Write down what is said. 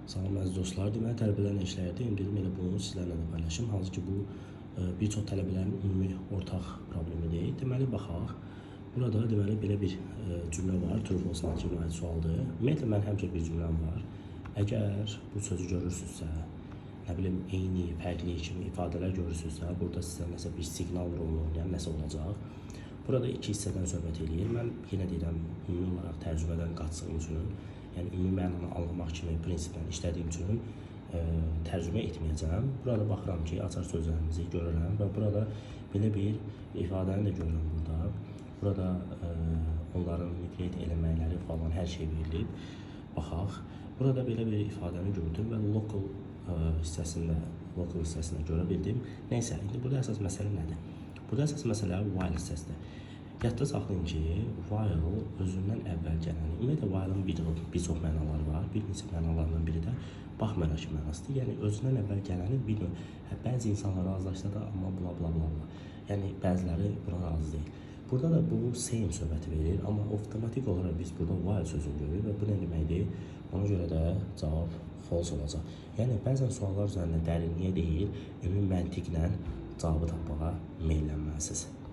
Salam əziz dostlar. Deməli, tələbələrin işləyirdim. Dedim elə bunu sizlərlə də paylaşım. Hansı ki, bu bir çox tələbələrin ümumi ortaq problemidir. Deməli, baxaq. Burada deməli belə bir cümlə var. True false narrative aid sualdır. Ümumiyyətlə mən həmişə bir cümləm var. Əgər bu sözü görürsünüzsə, nə bilim eyni, fərqli kimi ifadələr görürsünüzsə, burada sizə nəsə bir siqnal rolunu oynayan nəsə olacaq. Burada iki hissədən söhbət eləyir. Mən yenə deyirəm, ümumi olaraq tərcümədən qaçdığım üçün, yəni ümumi mənanı anlamaq kimi prinsiplə işlədiyim üçün tərcümə etməyəcəm. Burada baxıram ki, açar sözlərimizi görürəm və burada belə bir ifadəni də görürəm burada. Burada onların nüqteyi eləməkləri falan hər şey verilib. Baxaq. Burada belə bir ifadəni gördüm və local hissəsində görə bildim. Nəysə, indi burada əsas məsələ nədir? Burada əsas məsələ while hissəsidir. Yadda saxlayın ki, while özündən əvvəl gələni, ümumiyyətlə while-ın bir çox mənaları var. Bir neçə mənalarından biri də baxmayaraq ki mənasıdır. Yəni, özündən əvvəl gələni bir növ, bəzi insanlar razılaşsa da, amma bla bla bla bla. Yəni, bəziləri buna razı deyil. Burada da bu same söhbəti verir, amma avtomatik olaraq biz burada while sözünü görürük və bu nə deməkdir? Ona görə də cavab false olacaq. Yəni, bəzən suallar üzərində dərinliyə deyil, ümumi məntiqlə cavabı tapmağa meylənməlisiniz.